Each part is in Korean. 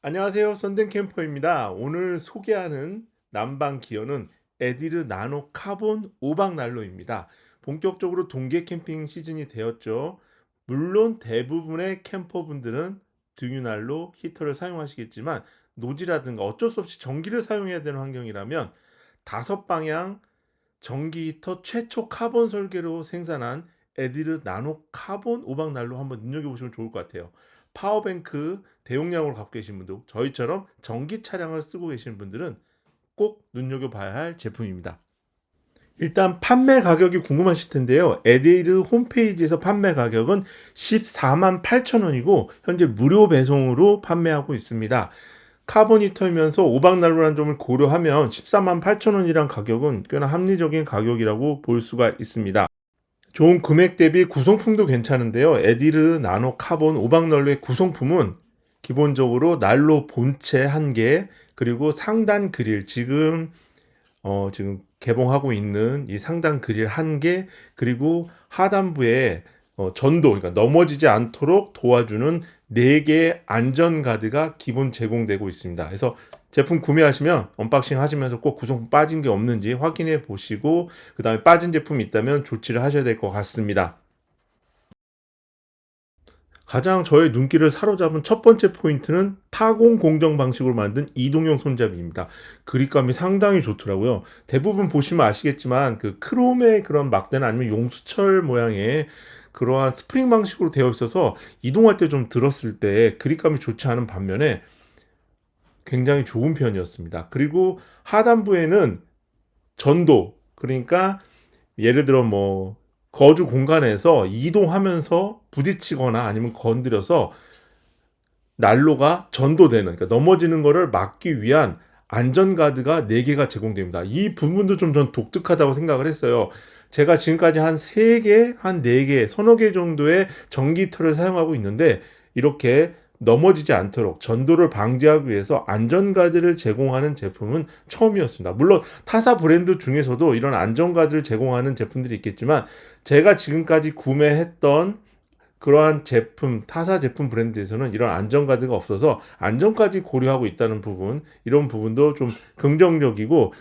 안녕하세요. 썬댕 캠퍼입니다. 오늘 소개하는 난방 기어는 에디르 나노 카본 5박 난로입니다. 본격적으로 동계 캠핑 시즌이 되었죠. 물론 대부분의 캠퍼분들은 등유난로, 히터를 사용하시겠지만 노지라든가 어쩔 수 없이 전기를 사용해야 되는 환경이라면 다섯 방향 전기 히터 최초 카본 설계로 생산한 에디르 나노 카본 5박 난로 한번 눈여겨보시면 좋을 것 같아요. 파워뱅크 대용량으로 갖고 계신 분들, 저희처럼 전기 차량을 쓰고 계시는 분들은 꼭 눈여겨봐야 할 제품입니다. 일단 판매 가격이 궁금하실 텐데요. 에디르 홈페이지에서 판매 가격은 14만 8천 원이고 현재 무료 배송으로 판매하고 있습니다. 카본 히터이면서 오박난로라는 점을 고려하면 14만 8천 원이란 가격은 꽤나 합리적인 가격이라고 볼 수가 있습니다. 좋은 금액 대비 구성품도 괜찮은데요. 에디르 나노 카본 오박난로의 구성품은 기본적으로 난로 본체 1개, 그리고 상단 그릴, 지금 개봉하고 있는 이 상단 그릴 1개, 그리고 하단부에 전도, 그러니까 넘어지지 않도록 도와주는 4개의 안전 가드가 기본 제공되고 있습니다. 그래서 제품 구매하시면 언박싱 하시면서 꼭 구성품 빠진 게 없는지 확인해 보시고 그 다음에 빠진 제품이 있다면 조치를 하셔야 될 것 같습니다. 가장 저의 눈길을 사로잡은 첫 번째 포인트는 타공 공정 방식으로 만든 이동형 손잡이입니다. 그립감이 상당히 좋더라고요. 대부분 보시면 아시겠지만 그 크롬의 그런 막대나 아니면 용수철 모양의 그러한 스프링 방식으로 되어 있어서 이동할 때 좀 들었을 때 그립감이 좋지 않은 반면에 굉장히 좋은 편이었습니다. 그리고 하단부에는 전도, 그러니까 예를 들어 뭐 거주 공간에서 이동하면서 부딪히거나 아니면 건드려서 난로가 전도되는, 그러니까 넘어지는 거를 막기 위한 안전가드가 4개가 제공됩니다. 이 부분도 좀 전 독특하다고 생각을 했어요. 제가 지금까지 한 3개, 한 4개, 서너 개 정도의 전기 히터를 사용하고 있는데 이렇게 넘어지지 않도록 전도를 방지하기 위해서 안전가드를 제공하는 제품은 처음이었습니다. 물론 타사 브랜드 중에서도 이런 안전가드를 제공하는 제품들이 있겠지만 제가 지금까지 구매했던 그러한 제품, 타사 제품 브랜드에서는 이런 안전가드가 없어서 안전까지 고려하고 있다는 부분, 이런 부분도 좀 긍정적이고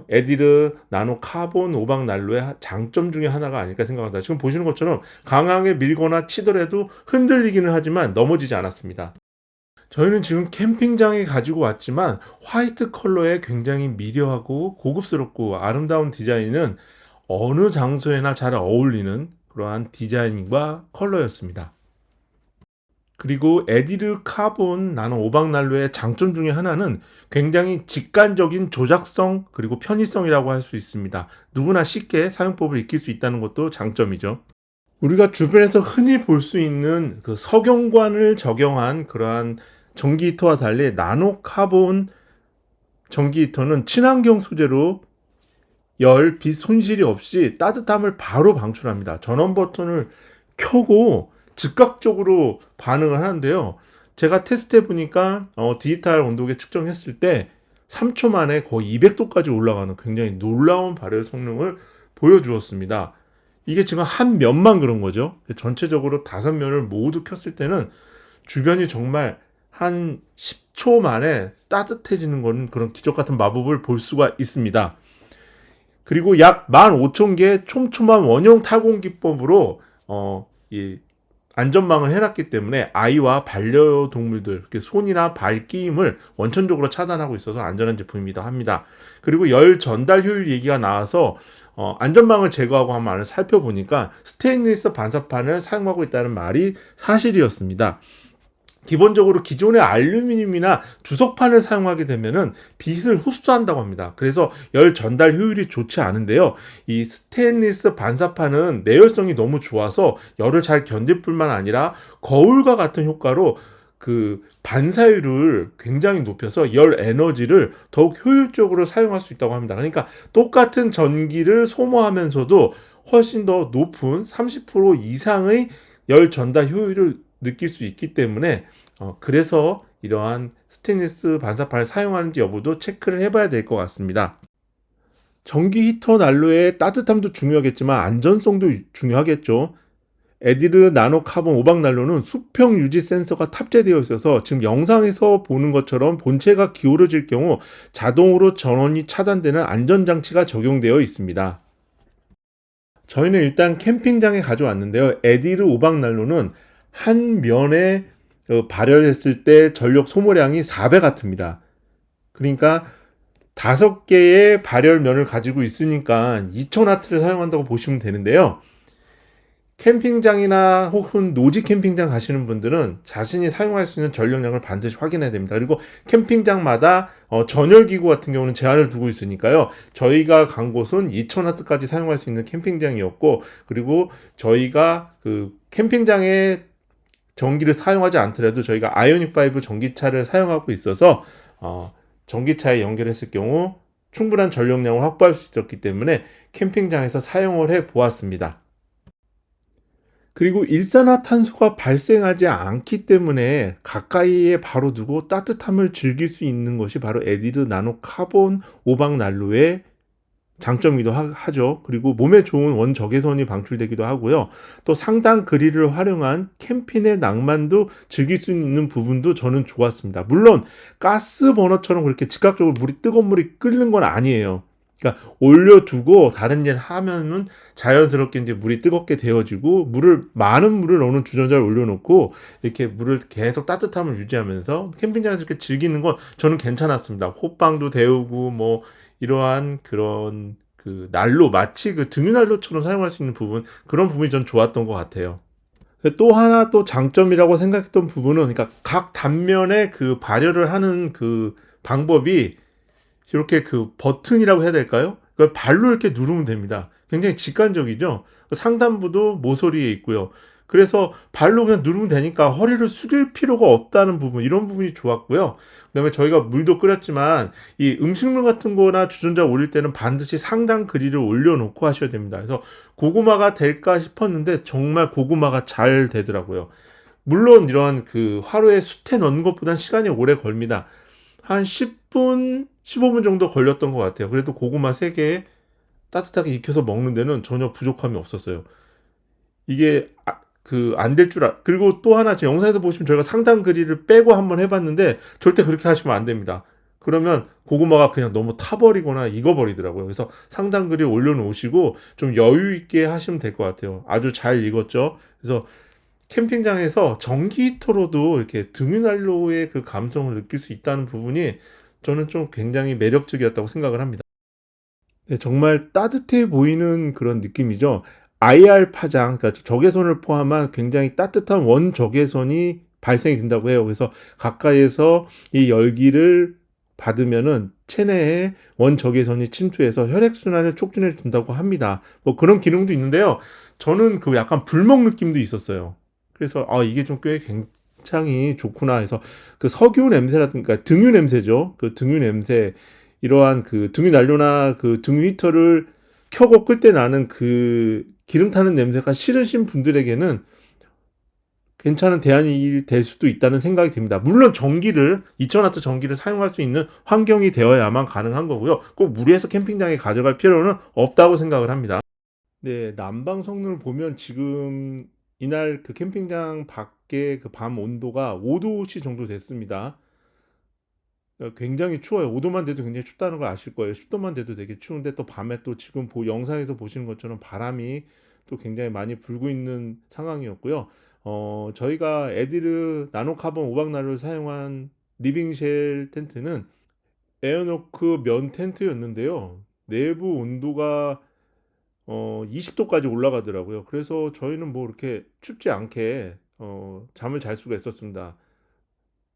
에디르 나노 카본 오박 난로의 장점 중에 하나가 아닐까 생각합니다. 지금 보시는 것처럼 강하게 밀거나 치더라도 흔들리기는 하지만 넘어지지 않았습니다. 저희는 지금 캠핑장에 가지고 왔지만 화이트 컬러에 굉장히 미려하고 고급스럽고 아름다운 디자인은 어느 장소에나 잘 어울리는 그러한 디자인과 컬러였습니다. 그리고 에디르 카본 나노 오박난로의 장점 중에 하나는 굉장히 직관적인 조작성 그리고 편의성이라고 할 수 있습니다. 누구나 쉽게 사용법을 익힐 수 있다는 것도 장점이죠. 우리가 주변에서 흔히 볼 수 있는 그 석영관을 적용한 그러한 전기 히터와 달리 나노 카본 전기 히터는 친환경 소재로 열, 빛 손실이 없이 따뜻함을 바로 방출합니다. 전원 버튼을 켜고 즉각적으로 반응을 하는데요. 제가 테스트해 보니까 디지털 온도계 측정했을 때 3초 만에 거의 200도까지 올라가는 굉장히 놀라운 발열 성능을 보여주었습니다. 이게 지금 한 면만 그런 거죠. 전체적으로 5면을 모두 켰을 때는 주변이 정말 한 10초 만에 따뜻해지는 거는 그런 기적 같은 마법을 볼 수가 있습니다. 그리고 약 15,000개의 촘촘한 원형 타공 기법으로 이 안전망을 해놨기 때문에 아이와 반려동물들 손이나 발 끼임을 원천적으로 차단하고 있어서 안전한 제품이기도 합니다. 그리고 열 전달 효율 얘기가 나와서 안전망을 제거하고 한번 살펴보니까 스테인리스 반사판을 사용하고 있다는 말이 사실이었습니다. 기본적으로 기존의 알루미늄이나 주석판을 사용하게 되면은 빛을 흡수한다고 합니다. 그래서 열 전달 효율이 좋지 않은데요. 이 스테인리스 반사판은 내열성이 너무 좋아서 열을 잘 견딜 뿐만 아니라 거울과 같은 효과로 그 반사율을 굉장히 높여서 열 에너지를 더욱 효율적으로 사용할 수 있다고 합니다. 그러니까 똑같은 전기를 소모하면서도 훨씬 더 높은 30% 이상의 열 전달 효율을 느낄 수 있기 때문에 그래서 이러한 스테인리스 반사판을 사용하는지 여부도 체크를 해봐야 될 것 같습니다. 전기 히터 난로의 따뜻함도 중요하겠지만 안전성도 중요하겠죠. 에디르 나노 카본 오박 난로는 수평 유지 센서가 탑재되어 있어서 지금 영상에서 보는 것처럼 본체가 기울어질 경우 자동으로 전원이 차단되는 안전장치가 적용되어 있습니다. 저희는 일단 캠핑장에 가져왔는데요. 에디르 오박 난로는 한 면에 발열했을 때 전력 소모량이 4배 같습니다. 그러니까 5개의 발열면을 가지고 있으니까 2000W를 사용한다고 보시면 되는데요. 캠핑장이나 혹은 노지 캠핑장 가시는 분들은 자신이 사용할 수 있는 전력량을 반드시 확인해야 됩니다. 그리고 캠핑장마다 전열기구 같은 경우는 제한을 두고 있으니까요. 저희가 간 곳은 2000W까지 사용할 수 있는 캠핑장이었고, 그리고 저희가 그 캠핑장에 전기를 사용하지 않더라도 저희가 아이오닉 5 전기차를 사용하고 있어서 전기차에 연결했을 경우 충분한 전력량을 확보할 수 있었기 때문에 캠핑장에서 사용을 해 보았습니다. 그리고 일산화탄소가 발생하지 않기 때문에 가까이에 바로 두고 따뜻함을 즐길 수 있는 것이 바로 에디르 나노 카본 오박 난로의 장점이기도 하죠. 그리고 몸에 좋은 원적외선이 방출되기도 하고요. 또 상단 그릴을 활용한 캠핑의 낭만도 즐길 수 있는 부분도 저는 좋았습니다. 물론 가스 버너처럼 그렇게 즉각적으로 뜨거운 물이 끓는 건 아니에요. 그러니까 올려두고 다른 일을 하면은 자연스럽게 이제 물이 뜨겁게 되어지고 많은 물을 넣는 주전자를 올려놓고 이렇게 물을 계속 따뜻함을 유지하면서 캠핑장에서 이렇게 즐기는 건 저는 괜찮았습니다. 호빵도 데우고 뭐 이러한 그런 그 난로 마치 그 등유난로처럼 사용할 수 있는 부분, 그런 부분이 전 좋았던 것 같아요. 또 하나 또 장점이라고 생각했던 부분은, 그러니까 각 단면에 그 발열을 하는 그 방법이 이렇게 그 버튼이라고 해야 될까요? 그걸 발로 이렇게 누르면 됩니다. 굉장히 직관적이죠. 상단부도 모서리에 있고요. 그래서 발로 그냥 누르면 되니까 허리를 숙일 필요가 없다는 부분, 이런 부분이 좋았고요. 그다음에 저희가 물도 끓였지만 이 음식물 같은 거나 주전자 올릴 때는 반드시 상단 그릴을 올려놓고 하셔야 됩니다. 그래서 고구마가 될까 싶었는데 정말 고구마가 잘 되더라고요. 물론 이러한 그 화로에 숯에 넣는 것보다는 시간이 오래 걸립니다. 한 10분, 15분 정도 걸렸던 것 같아요. 그래도 고구마 3개 따뜻하게 익혀서 먹는 데는 전혀 부족함이 없었어요. 이게 안 될 그리고 또 하나 지금 영상에서 보시면 저희가 상단 그릴을 빼고 한번 해봤는데 절대 그렇게 하시면 안 됩니다. 그러면 고구마가 그냥 너무 타버리거나 익어버리더라고요. 그래서 상단 그릴 올려놓으시고 좀 여유 있게 하시면 될 것 같아요. 아주 잘 익었죠. 그래서 캠핑장에서 전기 히터로도 이렇게 등유난로의 그 감성을 느낄 수 있다는 부분이 저는 좀 굉장히 매력적이었다고 생각을 합니다. 네, 정말 따뜻해 보이는 그런 느낌이죠. IR 파장, 그러니까 적외선을 포함한 굉장히 따뜻한 원적외선이 발생이 된다고 해요. 그래서 가까이에서 이 열기를 받으면은 체내에 원적외선이 침투해서 혈액순환을 촉진해 준다고 합니다. 뭐 그런 기능도 있는데요. 저는 그 약간 불멍 느낌도 있었어요. 그래서 이게 좀 꽤 굉장히 좋구나 해서 그 석유 냄새라든가 그러니까 등유 냄새죠. 그 등유 냄새, 이러한 그 등유 난로나 그 등유 히터를 켜고 끌 때 나는 그 기름 타는 냄새가 싫으신 분들에게는 괜찮은 대안이 될 수도 있다는 생각이 듭니다. 물론 2000W 전기를 사용할 수 있는 환경이 되어야만 가능한 거고요. 꼭 무리해서 캠핑장에 가져갈 필요는 없다고 생각을 합니다. 네, 난방 성능을 보면 지금 이날 그 캠핑장 밖에 그 밤 온도가 5도씨 정도 됐습니다. 굉장히 추워요. 5도만 돼도 굉장히 춥다는 걸 아실 거예요. 10도만 돼도 되게 추운데 또 밤에 또 지금 영상에서 보시는 것처럼 바람이 또 굉장히 많이 불고 있는 상황이었고요. 저희가 에디르 나노카본 오박난로를 사용한 리빙쉘 텐트는 에어노크 면 텐트였는데요. 내부 온도가 20도까지 올라가더라고요. 그래서 저희는 뭐 이렇게 춥지 않게 잠을 잘 수가 있었습니다.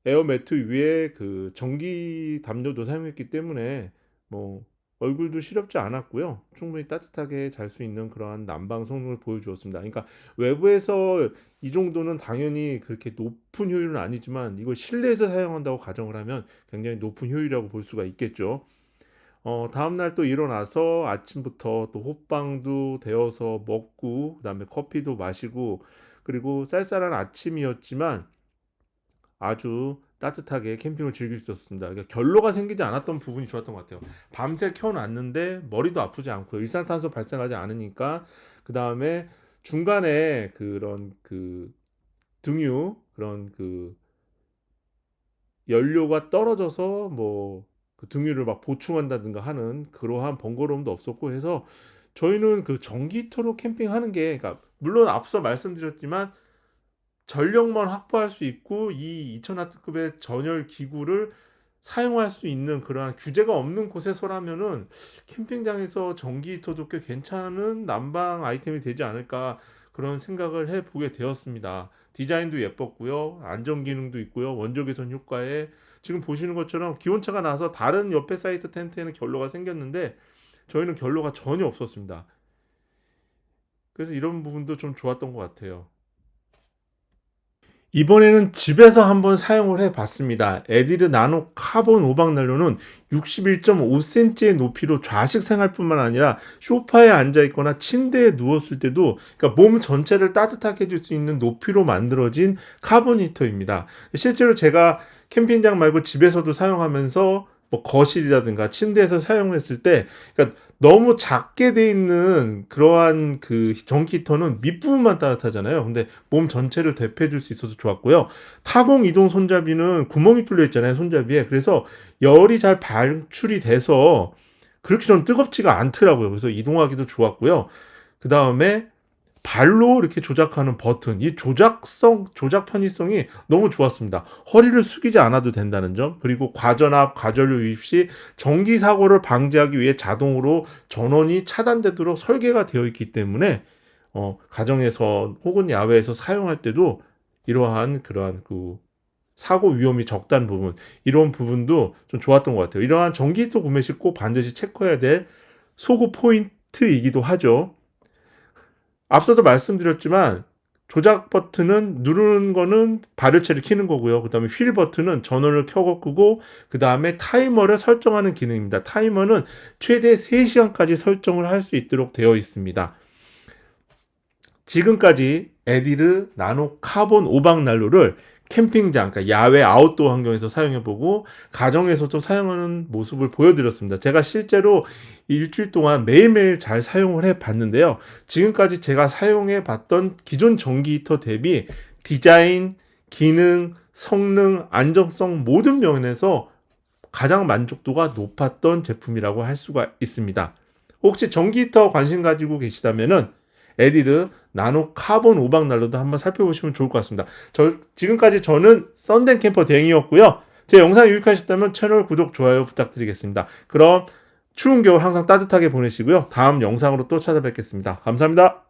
에어 매트 위에 그 전기 담요도 사용했기 때문에 뭐 얼굴도 시렵지 않았고요. 충분히 따뜻하게 잘 수 있는 그러한 난방 성능을 보여주었습니다. 그러니까 외부에서 이 정도는 당연히 그렇게 높은 효율은 아니지만 이걸 실내에서 사용한다고 가정을 하면 굉장히 높은 효율이라고 볼 수가 있겠죠. 다음날 또 일어나서 아침부터 또 호빵도 데워서 먹고 그다음에 커피도 마시고, 그리고 쌀쌀한 아침이었지만 아주 따뜻하게 캠핑을 즐길 수 있었습니다. 그러니까 결로가 생기지 않았던 부분이 좋았던 것 같아요. 밤새 켜놨는데 머리도 아프지 않고요. 일산탄소 발생하지 않으니까. 그 다음에 중간에 그런 그 등유 그런 그 연료가 떨어져서 뭐 그 등유를 막 보충한다든가 하는 그러한 번거로움도 없었고 해서 저희는 그 전기 히터로 캠핑하는 게, 그러니까 물론 앞서 말씀드렸지만 전력만 확보할 수 있고 이 2000와트급의 전열 기구를 사용할 수 있는 그러한 규제가 없는 곳에서라면은 캠핑장에서 전기 히터도 꽤 괜찮은 난방 아이템이 되지 않을까, 그런 생각을 해 보게 되었습니다. 디자인도 예뻤고요. 안전 기능도 있고요. 원적 개선 효과에 지금 보시는 것처럼 기온차가 나서 다른 옆에 사이트 텐트에는 결로가 생겼는데 저희는 결로가 전혀 없었습니다. 그래서 이런 부분도 좀 좋았던 것 같아요. 이번에는 집에서 한번 사용을 해 봤습니다. 에디르 나노 카본 오박 난로는 61.5cm의 높이로 좌식 생활뿐만 아니라 소파에 앉아 있거나 침대에 누웠을 때도, 그러니까 몸 전체를 따뜻하게 해줄 수 있는 높이로 만들어진 카본 히터입니다. 실제로 제가 캠핑장 말고 집에서도 사용하면서 뭐 거실이라든가 침대에서 사용했을 때, 그러니까 너무 작게 돼 있는 그러한 그 전기 히터는 밑부분만 따뜻하잖아요. 근데 몸 전체를 대표해 줄 수 있어서 좋았고요. 타공 이동 손잡이는 구멍이 뚫려 있잖아요, 손잡이에. 그래서 열이 잘 방출이 돼서 그렇게 좀 뜨겁지가 않더라고요. 그래서 이동하기도 좋았고요. 그 다음에 발로 이렇게 조작하는 버튼, 이 조작 편의성이 너무 좋았습니다. 허리를 숙이지 않아도 된다는 점, 그리고 과전압, 과전류 유입 시 전기 사고를 방지하기 위해 자동으로 전원이 차단되도록 설계가 되어 있기 때문에 가정에서 혹은 야외에서 사용할 때도 이러한 그러한 그 사고 위험이 적다는 부분, 이런 부분도 좀 좋았던 것 같아요. 이러한 전기 히터 구매 시 꼭 반드시 체크해야 될 소구 포인트이기도 하죠. 앞서도 말씀드렸지만 조작 버튼은 누르는 거는 발열체를 켜는 거고요. 그 다음에 휠 버튼은 전원을 켜고 끄고, 그 다음에 타이머를 설정하는 기능입니다. 타이머는 최대 3시간까지 설정을 할 수 있도록 되어 있습니다. 지금까지 에디르 나노 카본 오박 난로를 캠핑장, 그러니까 야외 아웃도어 환경에서 사용해보고 가정에서도 사용하는 모습을 보여드렸습니다. 제가 실제로 일주일 동안 매일매일 잘 사용을 해봤는데요. 지금까지 제가 사용해봤던 기존 전기 히터 대비 디자인, 기능, 성능, 안정성 모든 면에서 가장 만족도가 높았던 제품이라고 할 수가 있습니다. 혹시 전기 히터 관심 가지고 계시다면은 에디르 나노 카본 오박 난로도 한번 살펴보시면 좋을 것 같습니다. 지금까지 저는 썬덴 캠퍼 대행이었고요. 제 영상 유익하셨다면 채널 구독, 좋아요 부탁드리겠습니다. 그럼 추운 겨울 항상 따뜻하게 보내시고요. 다음 영상으로 또 찾아뵙겠습니다. 감사합니다.